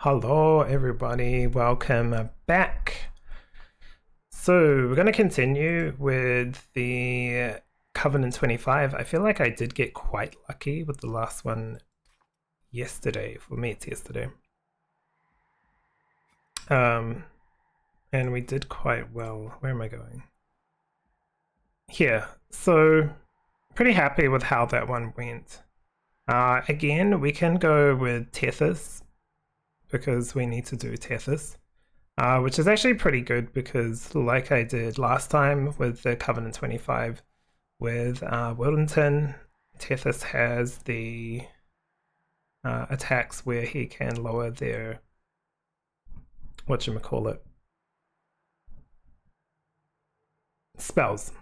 Hello everybody, welcome back. So we're going to continue with the Covenant 25. I feel like I did get quite lucky with the last one yesterday. For me it's yesterday. And we did quite well. Where am I going? Here. So pretty happy with how that one went. Again, we can go with Tethys because we need to do Tethys. Which is actually pretty good because like I did last time with the Covenant 25 with Wildenton, Tethys has the attacks where he can lower their, whatchamacallit, spells.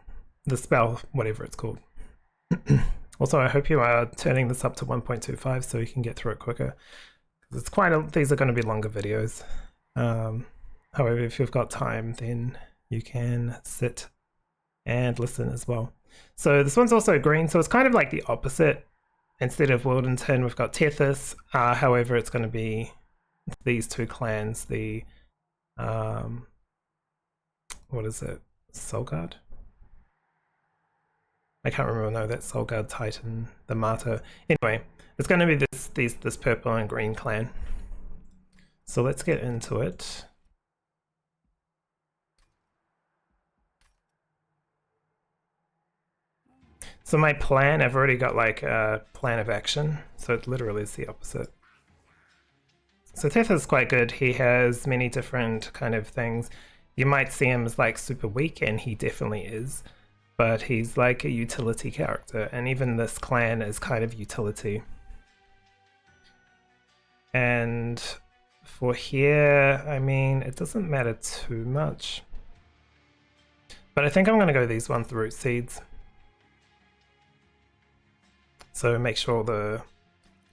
The spell, whatever it's called. Also, I hope you are turning this up to 1.25 so you can get through it quicker. It's these are going to be longer videos. However, if you've got time, then you can sit and listen as well. So this one's also green, so it's kind of like the opposite. Instead of Wildenton, we've got Tethys. However, it's going to be these two clans, the what is it? Soulguard? I can't remember. No, that's Soulguard, Titan, the Martyr. Anyway, it's going to be this purple and green clan. So let's get into it. So my plan, I've already got like a plan of action, so it literally is the opposite. So Teth is quite good. He has many different kind of things. You might see him as like super weak, and he definitely is, but he's like a utility character, and even this clan is kind of utility. And for here, I mean, it doesn't matter too much, but I think I'm going to go these ones, the root seeds. So make sure the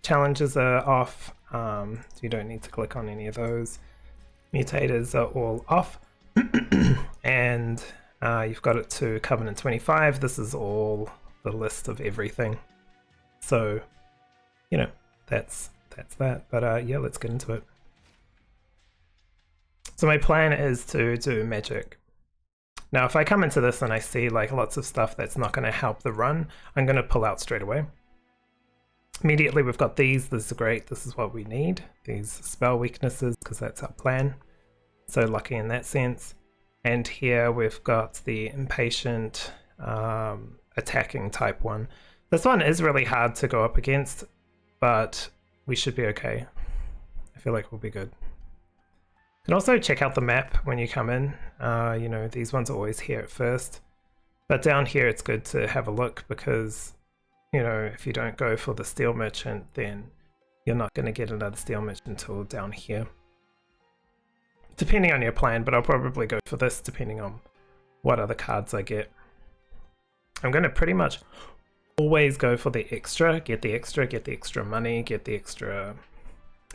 challenges are off. You don't need to click on any of those. Mutators are all off. And you've got it to Covenant 25. This is all the list of everything. So, you know, that's that. But yeah, let's get into it. So my plan is to do magic. Now, if I come into this and I see like lots of stuff that's not going to help the run, I'm going to pull out straight away. Immediately we've got these. This is great. This is what we need. These spell weaknesses, because that's our plan. So lucky in that sense. And here we've got the impatient attacking type one. This one is really hard to go up against, but we should be okay. I feel like we'll be good. You can also check out the map when you come in. You know, these ones are always here at first. But down here it's good to have a look because, you know, if you don't go for the Steel Merchant, then you're not going to get another Steel Merchant until down here. Depending on your plan, but I'll probably go for this depending on what other cards I get. I'm going to pretty much always go for the extra, get the extra money, get the extra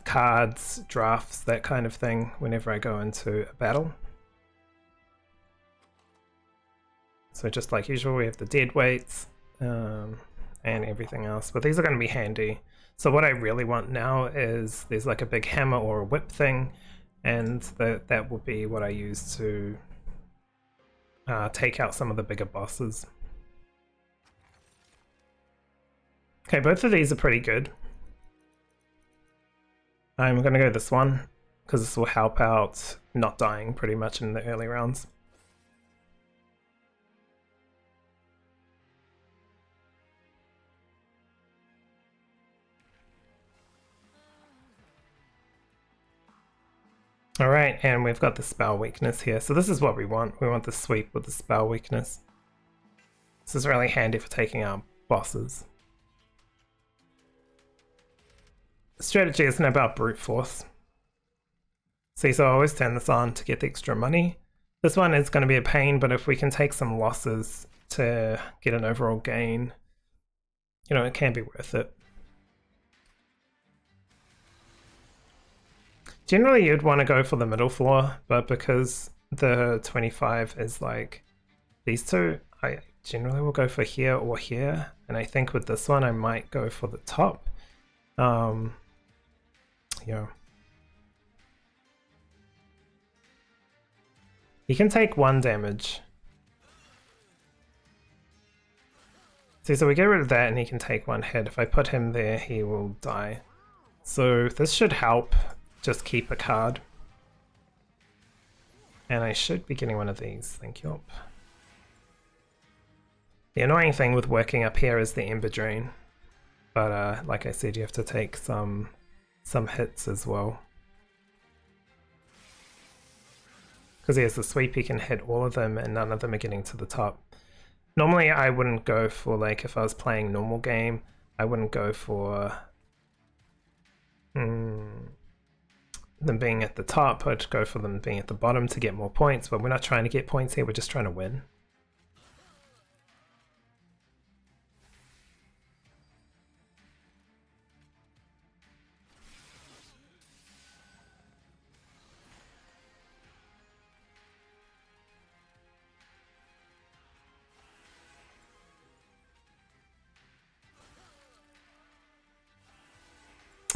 cards, drafts, that kind of thing whenever I go into a battle. So just like usual, we have the dead weights and everything else, but these are going to be handy. So what I really want now is there's like a big hammer or a whip thing, and that will be what I use to take out some of the bigger bosses. Okay, both of these are pretty good. I'm going to go this one because this will help out not dying pretty much in the early rounds. Alright, and we've got the spell weakness here. So this is what we want. We want the sweep with the spell weakness. This is really handy for taking out bosses. The strategy isn't about brute force. See, so I always turn this on to get the extra money. This one is going to be a pain, but if we can take some losses to get an overall gain, you know, it can be worth it. Generally, you'd want to go for the middle floor, but because the 25 is like these two, I generally will go for here or here. And I think with this one, I might go for the top. Yeah. He can take 1 damage. See, so we get rid of that and he can take 1 hit. If I put him there, he will die. So this should help just keep a card. And I should be getting one of these, thank you. The annoying thing with working up here is the Ember Drain. But like I said, you have to take some hits as well. Because he has the sweep, he can hit all of them and none of them are getting to the top. Normally I wouldn't go for, like, if I was playing normal game, I wouldn't go for them being at the top. I'd go for them being at the bottom to get more points, but we're not trying to get points here, we're just trying to win.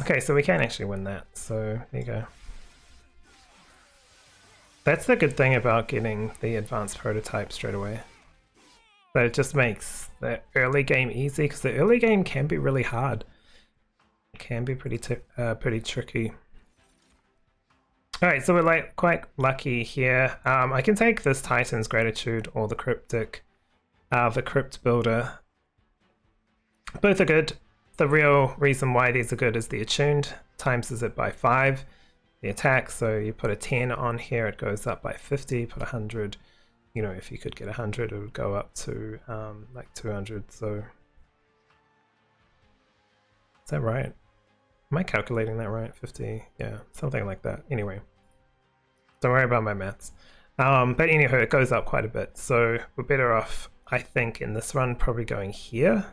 Okay, so we can actually win that, so there you go. That's the good thing about getting the advanced prototype straight away. That it just makes the early game easy, because the early game can be really hard. It can be pretty tricky. Alright, so we're like quite lucky here. I can take this Titan's Gratitude or the Crypt Builder. Both are good. The real reason why these are good is the attuned times it by 5, the attack. So you put a 10 on here, it goes up by 50. Put 100, you know, if you could get 100, it would go up to like 200. So is that right? Am I calculating that right? 50, yeah, something like that. Anyway, don't worry about my maths. But anyhow, it goes up quite a bit. So we're better off, I think, in this run probably going here.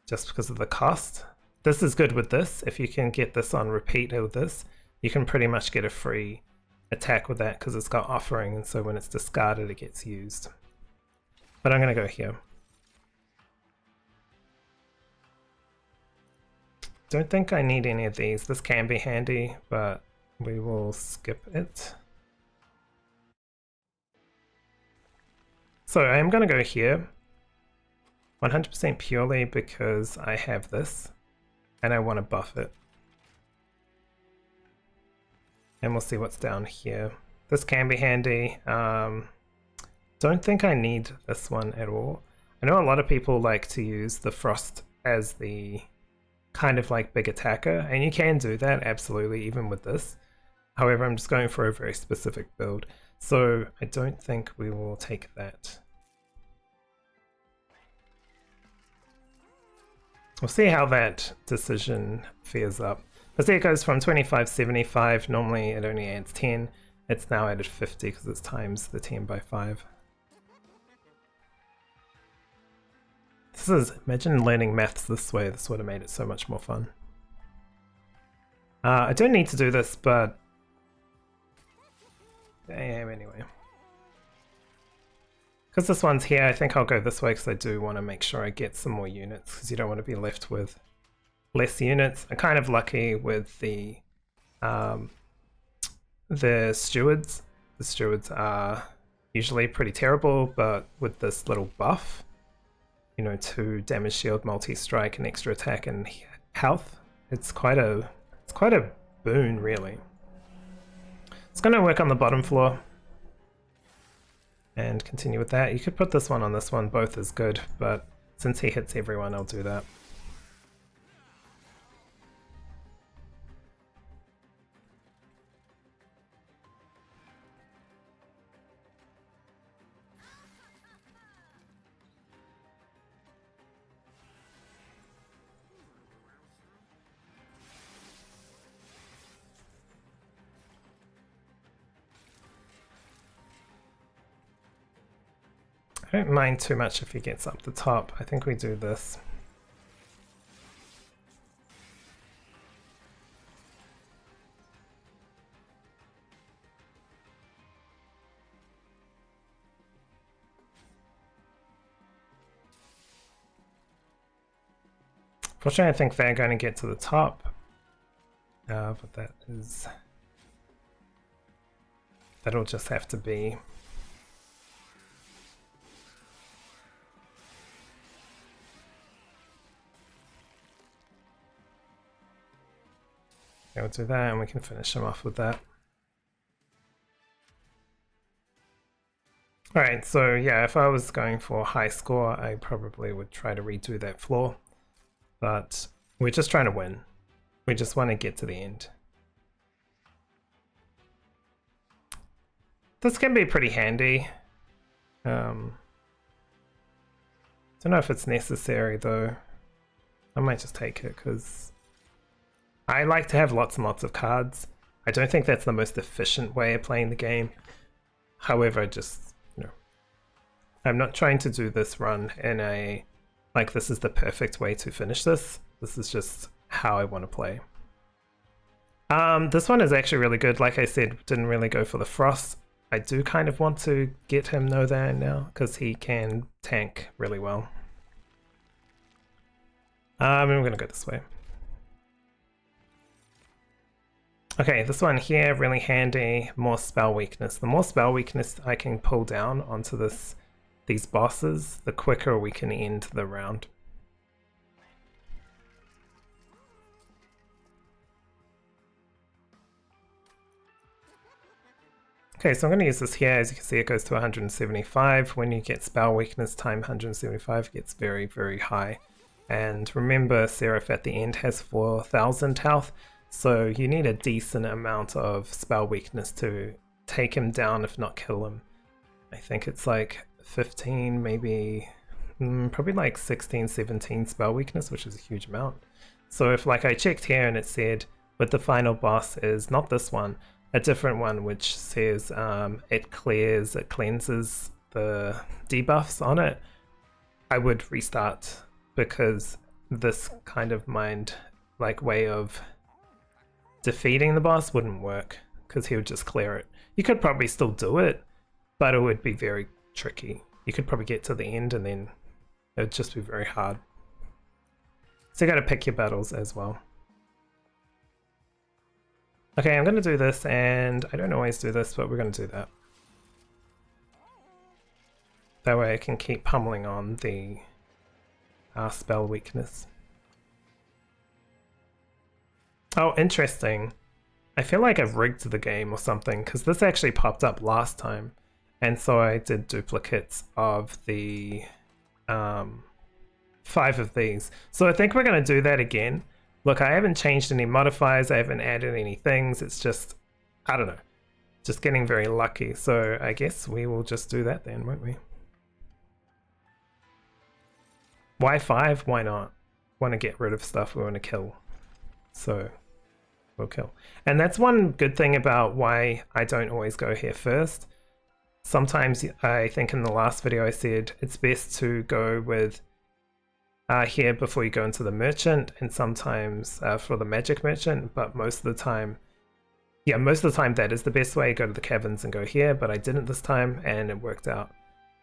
Just because of the cost. This is good with this. If you can get this on repeat with this, you can pretty much get a free attack with that because it's got offering, and so when it's discarded it gets used. But I'm going to go here. Don't think I need any of these. This can be handy, but we will skip it. So I am going to go here. 100% purely because I have this and I want to buff it. And we'll see what's down here. This can be handy. Don't think I need this one at all. I know a lot of people like to use the Frost as the kind of like big attacker, and you can do that absolutely even with this. However, I'm just going for a very specific build, so I don't think we will take that. We'll see how that decision fares up. But see, it goes from 25.75, normally it only adds 10, it's now added 50 because it's times the 10 by 5. Imagine learning maths this way, this would have made it so much more fun. I don't need to do this, but I am anyway. Because this one's here, I think I'll go this way because I do want to make sure I get some more units, because you don't want to be left with less units. I'm kind of lucky with the stewards. The stewards are usually pretty terrible, but with this little buff, you know, 2 damage shield, multi-strike, and extra attack and health, it's quite a boon, really. It's going to work on the bottom floor. And continue with that. You could put this one on this one, both is good, but since he hits everyone, I'll do that. I don't mind too much if he gets up the top. I think we do this. Fortunately, I think they're going to get to the top. But that is... that'll just have to be. Okay, we'll do that and we can finish him off with that. Alright, so yeah, if I was going for a high score, I probably would try to redo that floor. But we're just trying to win. We just want to get to the end. This can be pretty handy. Don't know if it's necessary though. I might just take it because I like to have lots and lots of cards. I don't think that's the most efficient way of playing the game. However, just, you know, I'm not trying to do this run in a, like this is the perfect way to finish this. This is just how I want to play. This one is actually really good. Like I said, didn't really go for the frost. I do kind of want to get him No There now because he can tank really well. I'm going to go this way. Okay, this one here, really handy, more spell weakness. The more spell weakness I can pull down onto these bosses, the quicker we can end the round. Okay, so I'm going to use this here. As you can see, it goes to 175. When you get spell weakness time 175, it gets very, very high. And remember, Seraph at the end has 4,000 health, so you need a decent amount of spell weakness to take him down, if not kill him. I think it's like 15, maybe, probably like 16, 17 spell weakness, which is a huge amount. So if, like, I checked here and it said, with the final boss is not this one, a different one which says it cleanses the debuffs on it, I would restart because this kind of way of defeating the boss wouldn't work because he would just clear it. You could probably still do it, but it would be very tricky. You could probably get to the end and then it would just be very hard. So you got to pick your battles as well. Okay, I'm going to do this, and I don't always do this, but we're going to do that. That way I can keep pummeling on the spell weakness. Oh, interesting. I feel like I've rigged the game or something, because this actually popped up last time, and so I did duplicates of the 5 of these. So I think we're going to do that again. Look, I haven't changed any modifiers, I haven't added any things, it's just, I don't know, just getting very lucky. So I guess we will just do that then, won't we? Why 5? Why not? Want to get rid of stuff we want to kill. So we'll kill. And that's one good thing about why I don't always go here first. Sometimes I think in the last video I said it's best to go with here before you go into the merchant, and sometimes for the magic merchant, but most of the time, yeah, most of the time that is the best way. Go to the caverns and go here, but I didn't this time and it worked out.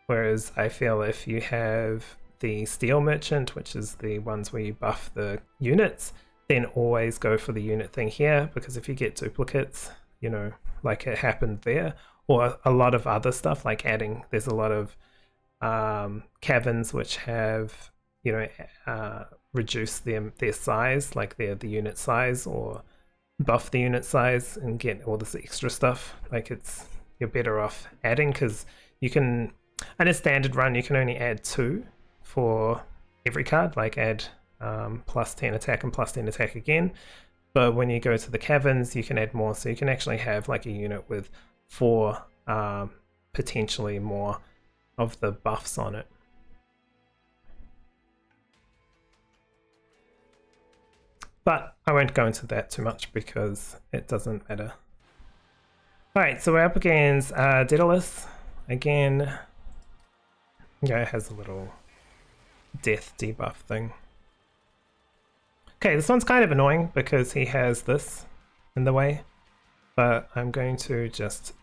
Whereas I feel if you have the steel merchant, which is the ones where you buff the units, then always go for the unit thing here, because if you get duplicates, you know, like it happened there, or a lot of other stuff like adding, there's a lot of caverns which have, you know, reduce their size, like the unit size, or buff the unit size and get all this extra stuff. Like you're better off adding, because you can, in a standard run, you can only add 2 for every card, like add plus 10 attack and plus 10 attack again. But when you go to the caverns, you can add more, so you can actually have like a unit with 4 potentially more of the buffs on it. But I won't go into that too much because it doesn't matter. Alright, so we're up against Daedalus. Again, yeah, it has a little death debuff thing. Okay, this one's kind of annoying because he has this in the way, but I'm going to just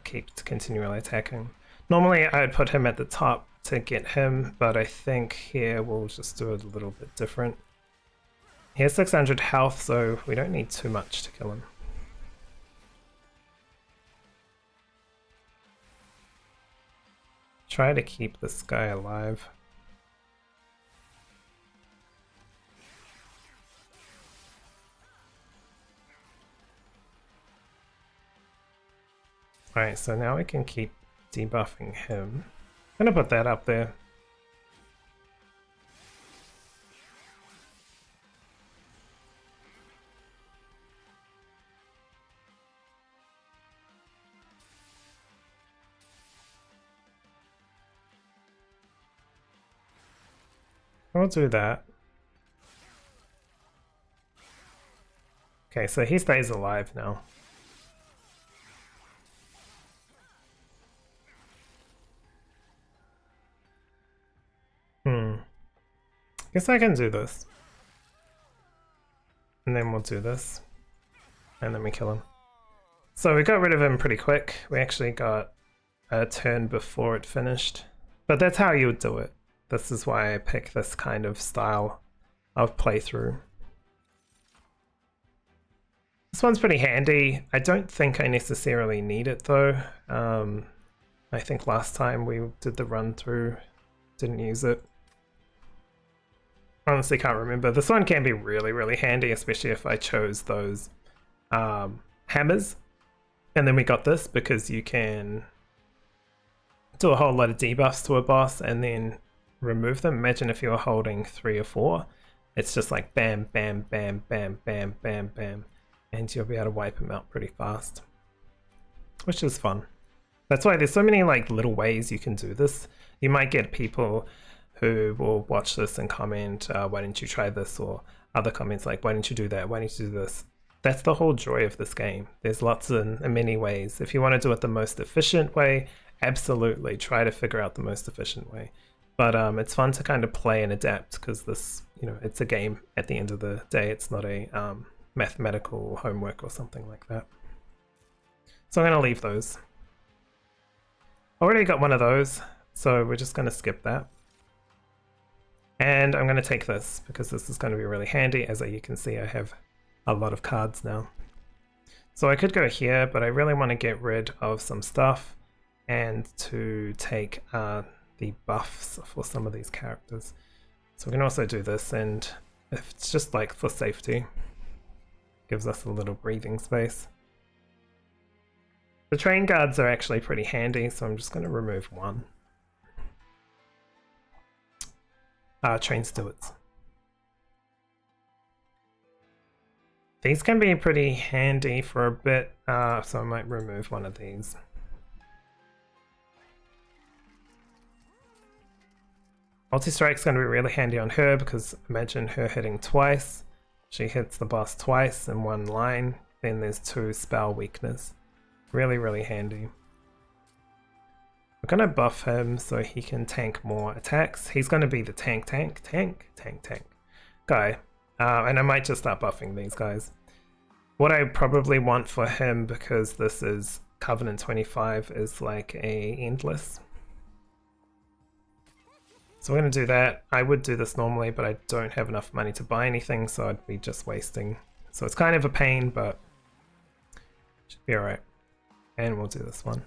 keep continually attacking. Normally I would put him at the top to get him, but I think here we'll just do it a little bit different. He has 600 health, so we don't need too much to kill him. try to keep this guy alive. Alright, so now we can keep debuffing him. I'm gonna put that up there. We'll do that. Okay, so he stays alive now. Guess I can do this. And then we'll do this. And then we kill him. So we got rid of him pretty quick. We actually got a turn before it finished. But that's how you would do it. This is why I pick this kind of style of playthrough. This one's pretty handy. I don't think I necessarily need it though. I think last time we did the run through, didn't use it. Honestly can't remember. This one can be really, really handy, especially if I chose those hammers. And then we got this because you can do a whole lot of debuffs to a boss and then remove them. Imagine if you were holding 3 or 4. It's just like bam, bam, bam, bam, bam, bam, bam. And you'll be able to wipe them out pretty fast. Which is fun. That's why there's so many like little ways you can do this. You might get people who will watch this and comment, why didn't you try this? Or other comments like, why didn't you do that? Why didn't you do this? That's the whole joy of this game. There's lots and many ways. If you want to do it the most efficient way, absolutely try to figure out the most efficient way. But it's fun to kind of play and adapt because this, you know, it's a game at the end of the day. It's not a mathematical homework or something like that. So I'm going to leave those. Already got one of those, so we're just going to skip that. And I'm going to take this because this is going to be really handy. As you can see, I have a lot of cards now. So I could go here, but I really want to get rid of some stuff and to take the buffs for some of these characters. So we can also do this, and if it's just like for safety, gives us a little breathing space. The train guards are actually pretty handy, so I'm just going to remove one. Train stewards. These can be pretty handy for a bit, so I might remove one of these. Multi-strike's going to be really handy on her because imagine her hitting twice. She hits the boss twice in one line, then there's 2 spell weakness. Really, really handy. We're going to buff him so he can tank more attacks. He's going to be the tank guy. And I might just start buffing these guys. What I probably want for him, because this is Covenant 25, is like a endless. So we're going to do that. I would do this normally, but I don't have enough money to buy anything, so I'd be just wasting. So it's kind of a pain, but should be alright. And we'll do this one.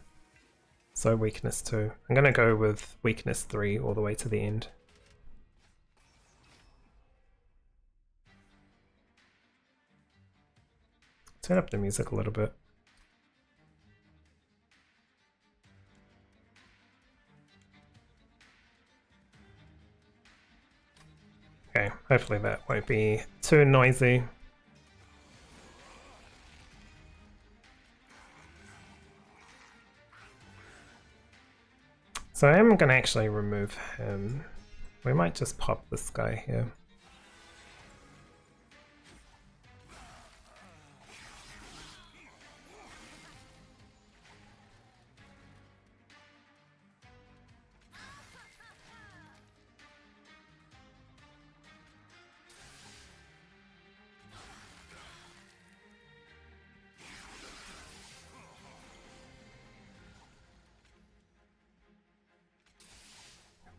So weakness 2. I'm going to go with weakness 3 all the way to the end. Turn up the music a little bit. Okay, hopefully that won't be too noisy. So I am going to actually remove him. We might just pop this guy here.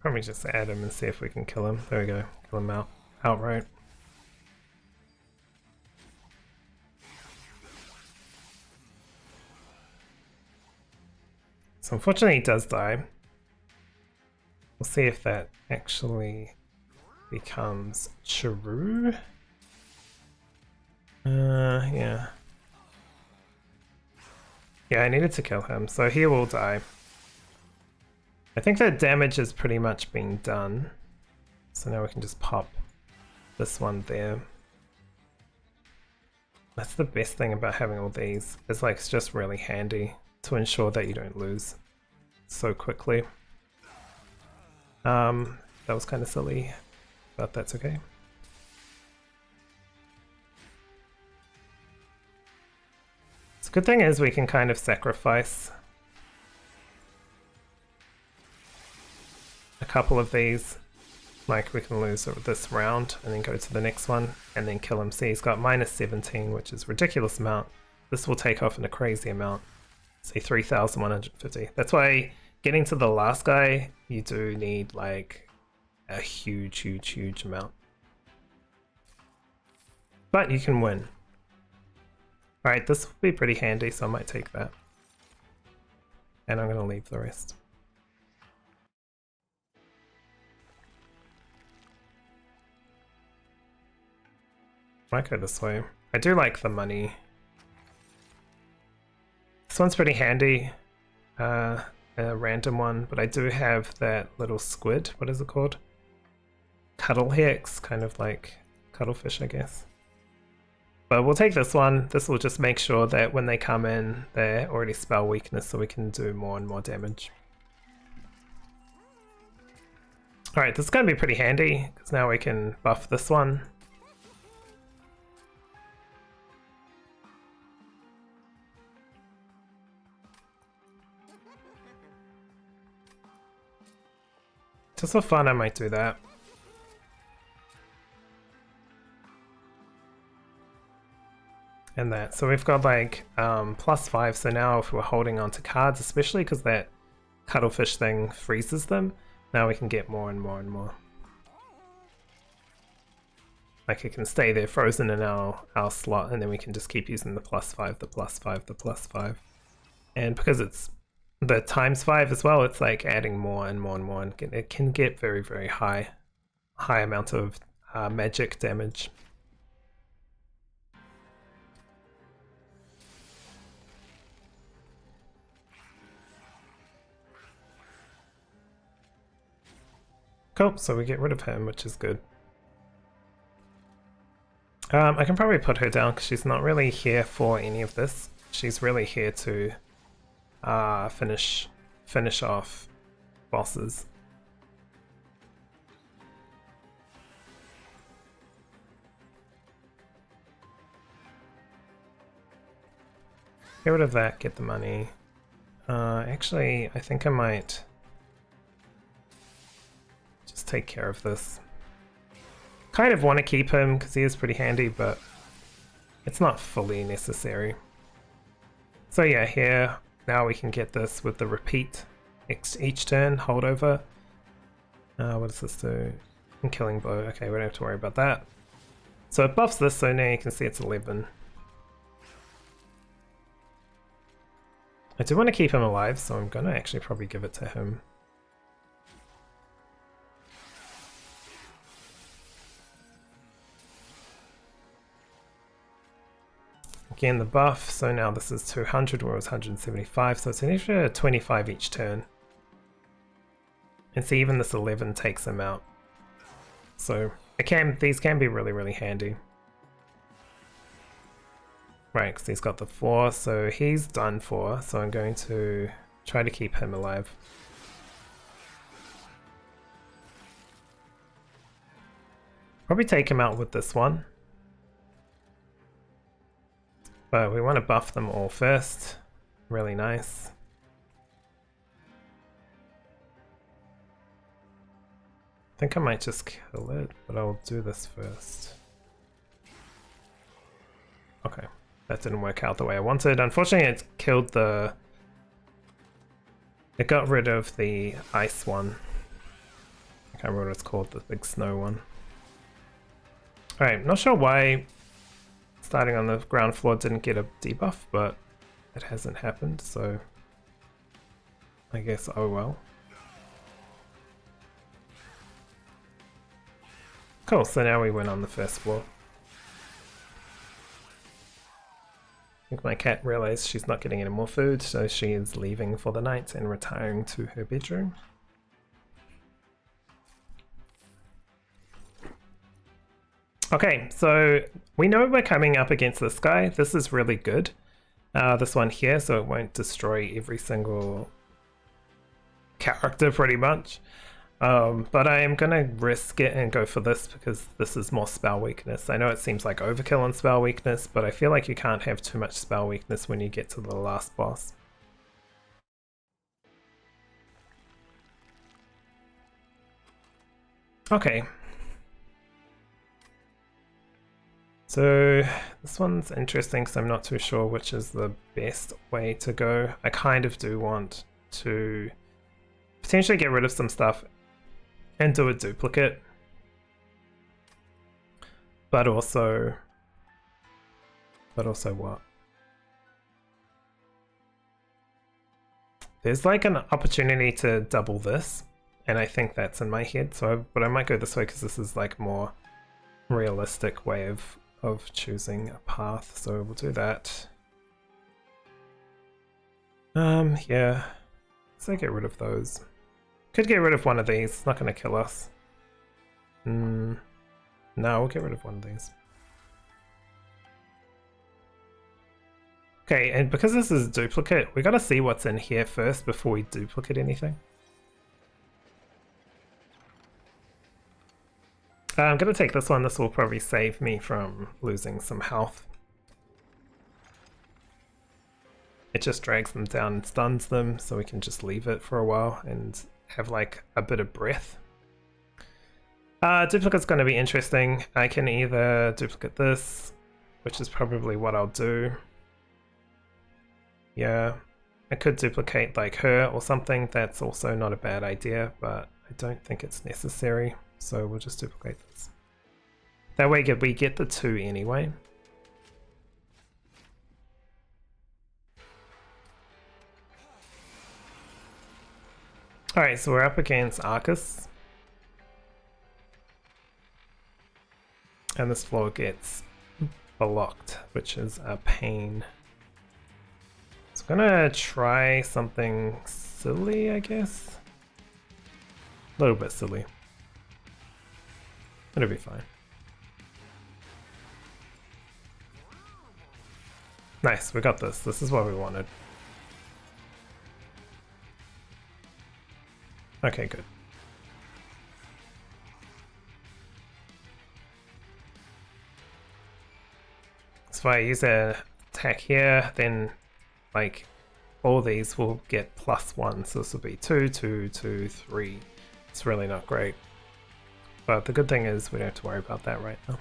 Probably just add him and see if we can kill him. There we go. Kill him outright. So unfortunately he does die. We'll see if that actually becomes true. Yeah. Yeah, I needed to kill him, so he will die. I think that damage has pretty much been done. So now we can just pop this one there. That's the best thing about having all these. It's like, it's just really handy to ensure that you don't lose so quickly. That was kind of silly, but that's okay. So good thing is we can kind of sacrifice a couple of these. Like we can lose this round and then go to the next one and then kill him. See, he's got minus 17, which is a ridiculous amount. This will take off in a crazy amount. Say 3,150. That's why getting to the last guy, you do need like a huge amount. But you can win. Alright, this will be pretty handy, so I might take that. And I'm going to leave the rest. Might go this way. I do like the money. This one's pretty handy. A random one, but I do have that little squid. What is it called? Cuttle hex, kind of like cuttlefish, I guess. But we'll take this one. This will just make sure that when they come in, they already spell weakness, so we can do more and more damage. Alright, this is going to be pretty handy, because now we can buff this one. Just for fun, I might do that. And that. So we've got like +5, so now if we're holding on to cards, especially because that cuttlefish thing freezes them, now we can get more and more and more. Like it can stay there frozen in our slot, and then we can just keep using the +5, the +5, the +5. And because it's the ×5 as well, it's like adding more and more and more, and it can get very high amount of magic damage. Cool, so we get rid of him, which is good. I can probably put her down because she's not really here for any of this. She's really here to finish off bosses. Get rid of that, get the money. Actually, I think I might just take care of this. Kind of want to keep him because he is pretty handy, but it's not fully necessary. So yeah, here, now we can get this with the repeat each turn, holdover. What does this do? And killing blow. Okay, we don't have to worry about that. So it buffs this, so now you can see it's 11. I do want to keep him alive, so I'm going to actually probably give it to him. Again, the buff, so now this is 200, where it was 175, so it's an extra 25 each turn. And see, even this 11 takes him out. So these can be really handy. Right, because he's got the 4, so he's done for, so I'm going to try to keep him alive. Probably take him out with this one. But we want to buff them all first. Really nice. I think I might just kill it, but I'll do this first. Okay, that didn't work out the way I wanted. Unfortunately, it killed the... It got rid of the ice one. I can't remember what it's called, the big snow one. Alright, not sure why starting on the ground floor didn't get a debuff, but it hasn't happened, so I guess oh well. Cool, so now we went on the first floor. I think my cat realized she's not getting any more food, so she is leaving for the night and retiring to her bedroom. Okay, so we know we're coming up against this guy. This is really good. This one here, so it won't destroy every single character pretty much. But I am going to risk it and go for this because this is more spell weakness. I know it seems like overkill on spell weakness, but I feel like you can't have too much spell weakness when you get to the last boss. Okay. So this one's interesting because I'm not too sure which is the best way to go. I kind of do want to potentially get rid of some stuff and do a duplicate, but also what? There's like an opportunity to double this, and I think that's in my head. But I might go this way because this is like more realistic way of choosing a path. So we'll do that. Yeah. So get rid of those. Could get rid of one of these. It's not going to kill us. No, we'll get rid of one of these. Okay, and because this is a duplicate, we got to see what's in here first before we duplicate anything. I'm going to take this one. This will probably save me from losing some health. It just drags them down and stuns them, so we can just leave it for a while and have like a bit of breath. Duplicate's going to be interesting. I can either duplicate this, which is probably what I'll do. Yeah, I could duplicate like her or something. That's also not a bad idea, but I don't think it's necessary. So we'll just duplicate this. That way we get the two anyway. Alright, so we're up against Archus. And this floor gets blocked, which is a pain. So I'm gonna try something silly, I guess. A little bit silly. It'll be fine. Nice, we got this. This is what we wanted. Okay, good. So if I use an attack here, then like all these will get +1. So this will be 2, 2, 2, 3. It's really not great. But the good thing is we don't have to worry about that right now.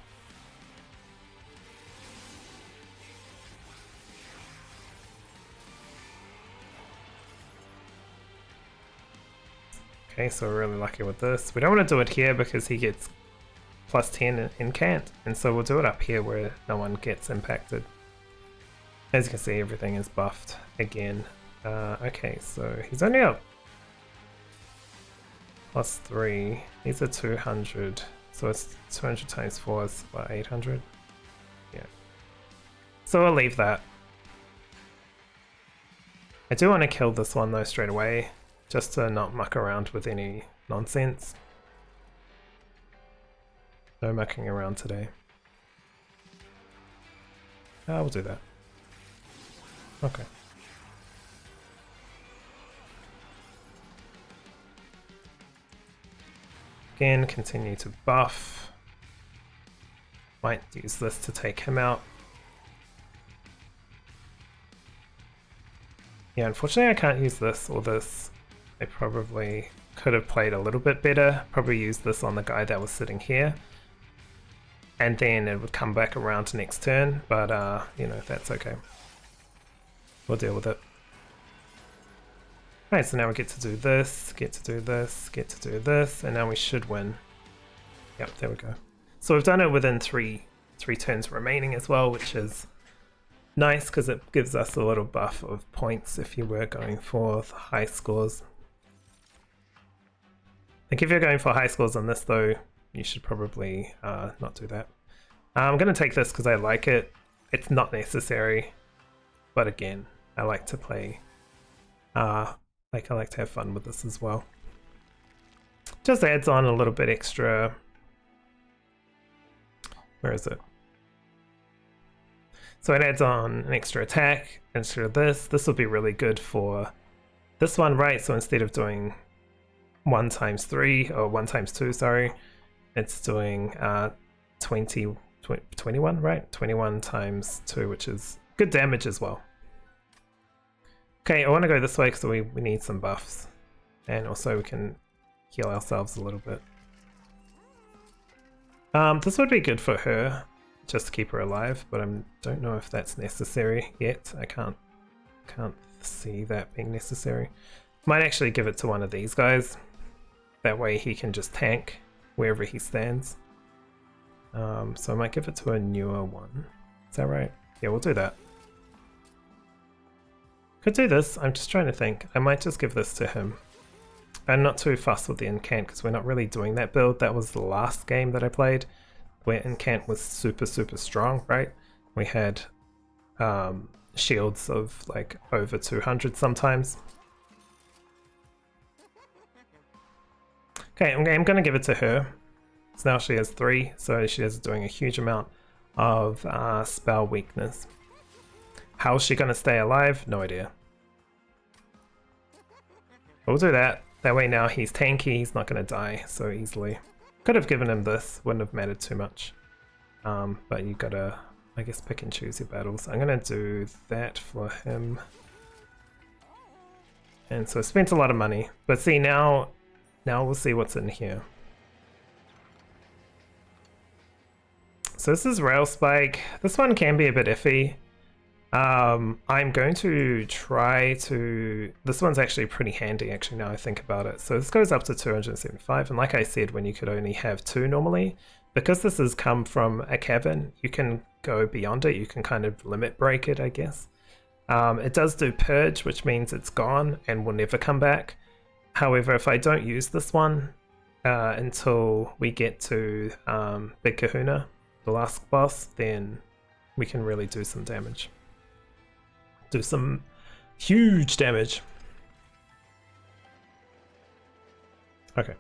Okay, so we're really lucky with this. We don't want to do it here because he gets +10 in cant, and so we'll do it up here where no one gets impacted. As you can see, everything is buffed again. Okay, so he's only up +3. These are 200, so it's 200 times 4 is about 800. Yeah. So I'll leave that. I do want to kill this one though straight away, just to not muck around with any nonsense. No mucking around today. We'll do that. Okay. Again, continue to buff. Might use this to take him out. Yeah, unfortunately I can't use this or this. I probably could have played a little bit better. Probably use this on the guy that was sitting here. And then it would come back around to next turn, but you know, that's okay. We'll deal with it. Alright, so now we get to do this, get to do this, get to do this, and now we should win. Yep, there we go. So we've done it within three turns remaining as well, which is nice because it gives us a little buff of points if you were going for the high scores. Like if you're going for high scores on this though, you should probably not do that. I'm going to take this because I like it. It's not necessary, but again, I like to play, I like to have fun with this as well. Just adds on a little bit extra. Where is it? So it adds on an extra attack instead of this. This will be really good for this one, right? So instead of doing 1 times 3 or 1 times 2, sorry, it's doing 21, right? 21 times 2, which is good damage as well. Okay, I want to go this way because we need some buffs. And also we can heal ourselves a little bit. This would be good for her, just to keep her alive, but I don't know if that's necessary yet. I can't see that being necessary. Might actually give it to one of these guys. That way he can just tank wherever he stands. So I might give it to a newer one. Is that right? Yeah, we'll do that. Could do this. I'm just trying to think. I might just give this to him. I'm not too fussed with the incant because we're not really doing that build. That was the last game that I played where incant was super strong, right? We had shields of like over 200 sometimes. Okay, I'm going to give it to her. So now she has 3, so she is doing a huge amount of spell weakness. How is she going to stay alive? No idea. But we'll do that. That way now he's tanky, he's not going to die so easily. Could have given him this, wouldn't have mattered too much. But you gotta, I guess, pick and choose your battles. I'm going to do that for him. And so I spent a lot of money. But see, now we'll see what's in here. So this is Rail Spike. This one can be a bit iffy. I'm going to try to... This one's actually pretty handy, actually, now I think about it. So this goes up to 275, and like I said, when you could only have 2 normally, because this has come from a cavern, you can go beyond it. You can kind of limit break it, I guess. It does do Purge, which means it's gone and will never come back. However, if I don't use this one until we get to Big Kahuna, the last boss, then we can really do some damage. Do some huge damage. Okay.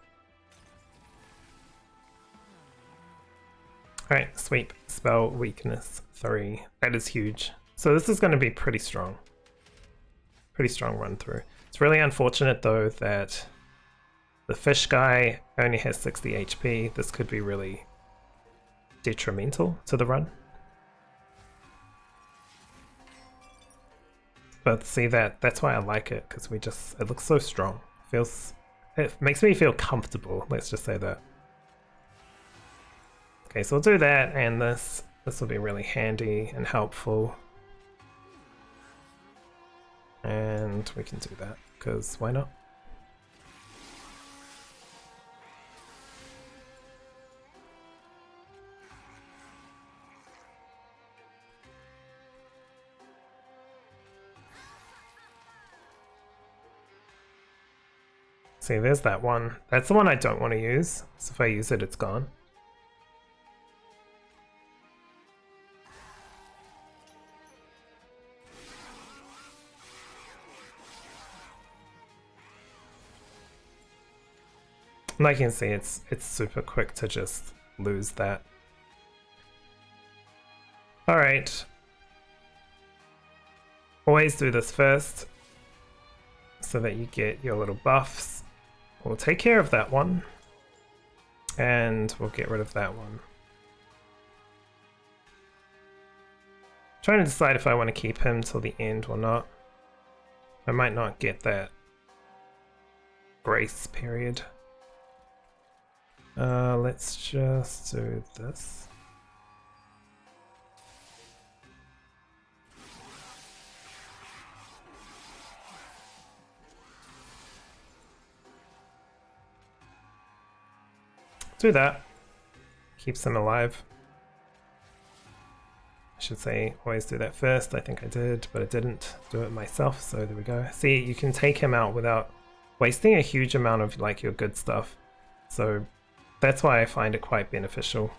Alright, sweep. Spell weakness 3. That is huge. So this is going to be pretty strong. Pretty strong run through. It's really unfortunate though that the fish guy only has 60 HP. This could be really detrimental to the run. But see, that's why I like it, because it looks so strong. It makes me feel comfortable, let's just say that. Okay, so we'll do that, and this will be really handy and helpful. And we can do that, because why not? See, there's that one. That's the one I don't want to use. So if I use it, it's gone. Like you can see, it's super quick to just lose that. Alright. Always do this first, so that you get your little buffs. We'll take care of that one, and we'll get rid of that one. Trying to decide if I want to keep him till the end or not. I might not get that grace period. Let's just do this. Do that. Keeps them alive. I should say always do that first. I think I did, but I didn't do it myself, so there we go. See, you can take him out without wasting a huge amount of like your good stuff. So That's why I find it quite beneficial.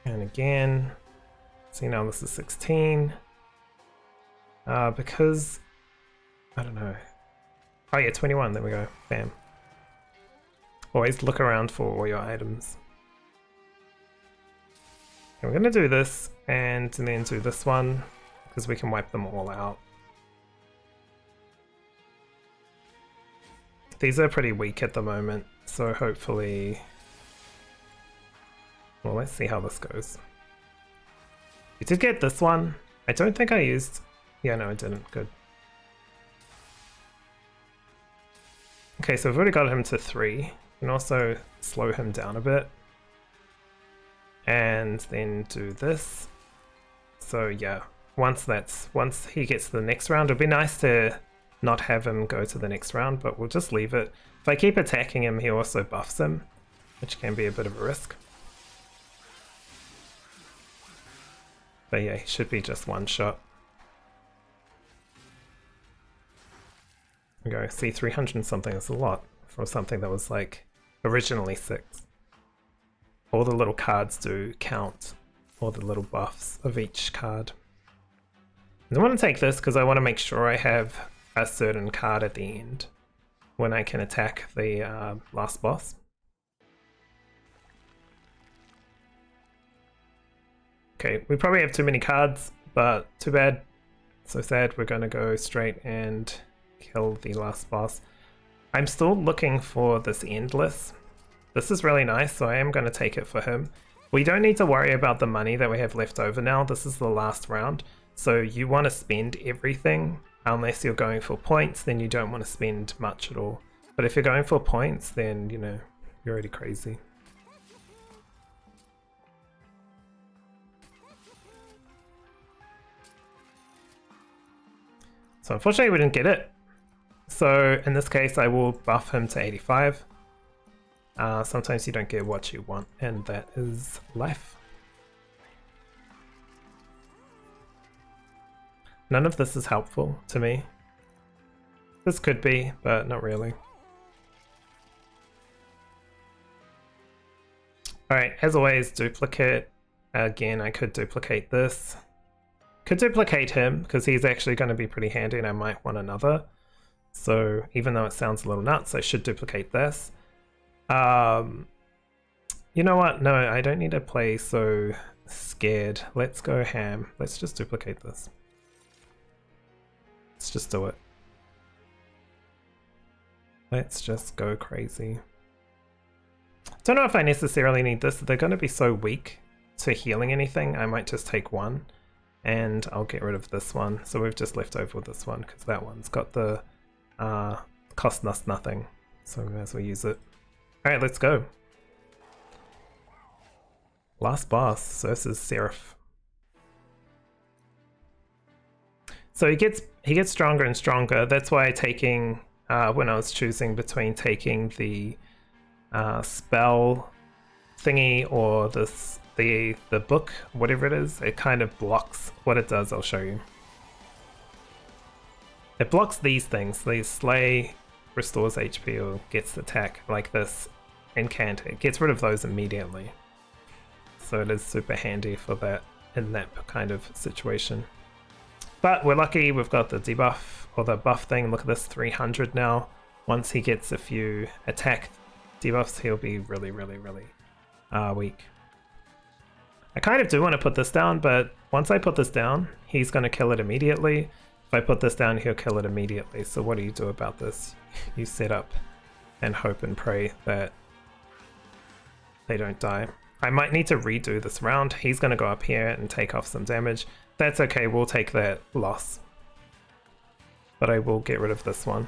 And again, see now this is 16. Because, I don't know. Oh yeah, 21, there we go, bam. Always look around for all your items. Okay, we're gonna do this and then do this one, because we can wipe them all out. These are pretty weak at the moment, so hopefully... Well, let's see how this goes. We did get this one. I don't think I used... Yeah, no, I didn't. Good. Okay, so we've already got him to 3. We can also slow him down a bit. And then do this. So yeah, once he gets to the next round, it'd be nice to not have him go to the next round, but we'll just leave it. If I keep attacking him, he also buffs him, which can be a bit of a risk. But yeah, he should be just one shot. There we go, see 300 and something is a lot for something that was like originally 6. All the little cards do count, all the little buffs of each card. And I want to take this because I want to make sure I have a certain card at the end when I can attack the last boss. Okay, we probably have too many cards, but too bad. So sad. We're going to go straight and kill the last boss. I'm still looking for this Endless. This is really nice, so I am going to take it for him. We don't need to worry about the money that we have left over now. This is the last round. So you want to spend everything, unless you're going for points, then you don't want to spend much at all. But if you're going for points, then, you know, you're already crazy. So unfortunately we didn't get it. So in this case I will buff him to 85. Sometimes you don't get what you want, and that is life. None of this is helpful to me. This could be, but not really. Alright, as always, duplicate. Again, I could duplicate this. Could duplicate him, because he's actually going to be pretty handy and I might want another. So even though it sounds a little nuts, I should duplicate this. You know what? No, I don't need to play so scared. Let's go ham. Let's just duplicate this. Let's just do it. Let's just go crazy. Don't know if I necessarily need this. They're going to be so weak to healing anything. I might just take one and I'll get rid of this one. So we've just left over with this one because that one's got the cost us nothing. So we may as well use it. Alright, let's go. Last boss versus Seraph. So he gets stronger and stronger. That's why taking when I was choosing between taking the spell thingy or the book, whatever it is, it kind of blocks what it does. I'll show you. It blocks these things. These slay, restores HP, or gets attack like this, incant. It gets rid of those immediately. So it is super handy for that in that kind of situation. But we're lucky we've got the debuff or the buff thing. Look at this, 300 now. Once he gets a few attack debuffs, he'll be really, really, really weak. I kind of do want to put this down, but once I put this down, he's going to kill it immediately. If I put this down, he'll kill it immediately. So what do you do about this? You set up and hope and pray that they don't die. I might need to redo this round. He's going to go up here and take off some damage. That's okay, we'll take that loss. But I will get rid of this one.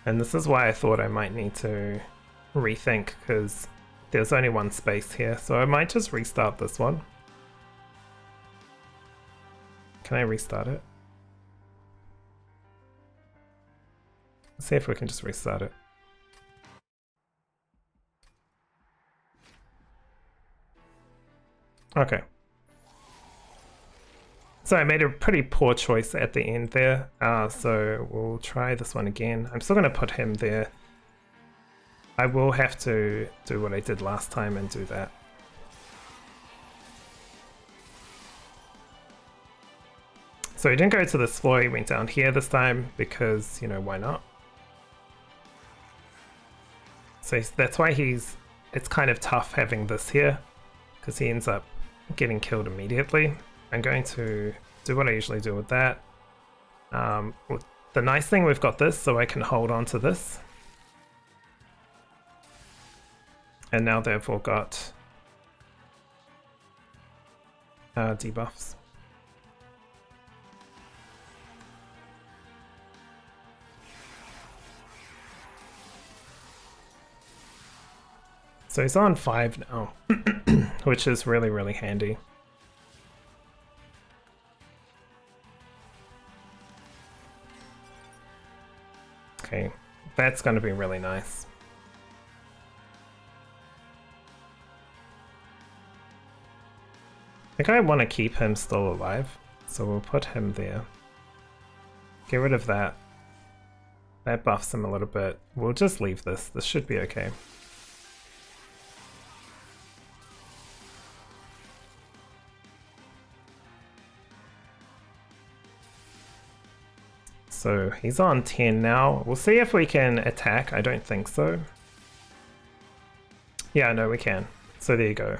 And this is why I thought I might need to rethink, because there's only one space here. So I might just restart this one. Can I restart it? Let's see if we can just restart it. Okay. So I made a pretty poor choice at the end there, so we'll try this one again. I'm still going to put him there. I will have to do what I did last time and do that. So he didn't go to this floor, he went down here this time because, you know, why not? So that's why it's kind of tough having this here, because he ends up getting killed immediately. I'm going to do what I usually do with that. The nice thing, we've got this, so I can hold on to this. And now they've all got debuffs. So he's on 5 now, which is really, really handy. Okay, that's going to be really nice. I think I want to keep him still alive, so we'll put him there. Get rid of that. That buffs him a little bit. We'll just leave this. This should be okay. So he's on 10 now. We'll see if we can attack. I don't think so. Yeah, no, we can. So there you go.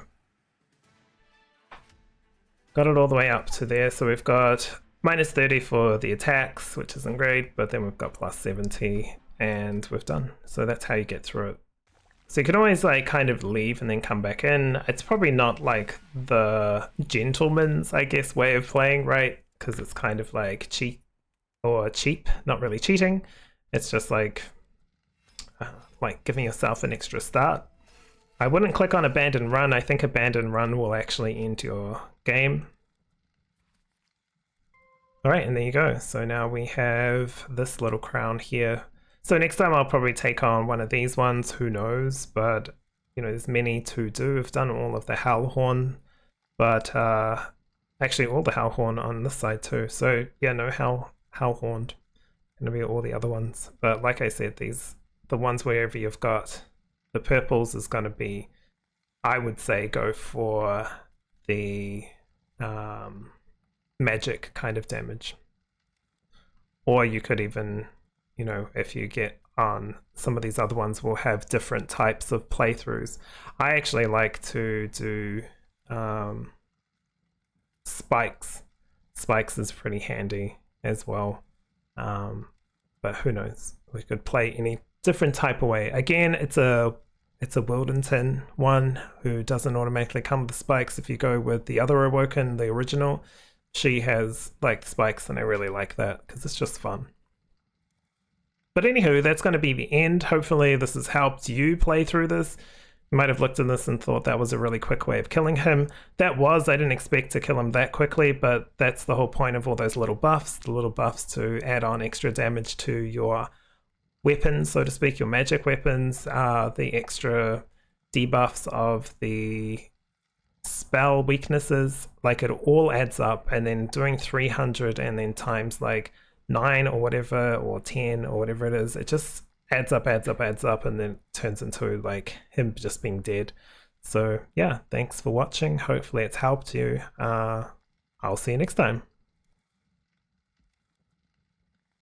Got it all the way up to there. So we've got minus 30 for the attacks, which isn't great, but then we've got plus 70 and we've done. So that's how you get through it. So you can always like kind of leave and then come back in. It's probably not like the gentleman's, I guess, way of playing, right? Because it's kind of like cheap, not really cheating. It's just like giving yourself an extra start. I wouldn't click on abandon run. I think abandon run will actually end your game. All right, and there you go. So now we have this little crown here. So next time I'll probably take on one of these ones, who knows, but you know, there's many to do. I've done all of the Hellhorn, but actually all the Hellhorn on this side too. So yeah, no Hellhorn, gonna be all the other ones. But like I said, the ones wherever you've got the purples is gonna be, I would say, go for the magic kind of damage. Or you could even, you know, if you get on some of these other ones, will have different types of playthroughs. I actually like to do spikes. Spikes is pretty handy as well. But who knows? We could play any different type of way. Again, it's a Wildenton one who doesn't automatically come with the spikes. If you go with the other Awoken, the original, she has like spikes, and I really like that because it's just fun. But anywho, that's going to be the end. Hopefully this has helped you play through this. You might have looked at this and thought that was a really quick way of killing him. I didn't expect to kill him that quickly, but that's the whole point of all those little buffs. The little buffs to add on extra damage to your weapons, so to speak, your magic weapons, the extra debuffs of the spell weaknesses, like it all adds up, and then doing 300 and then times like 9 or whatever, or 10 or whatever it is, it just adds up, and then turns into like him just being dead. So yeah, thanks for watching. Hopefully it's helped you. I'll see you next time.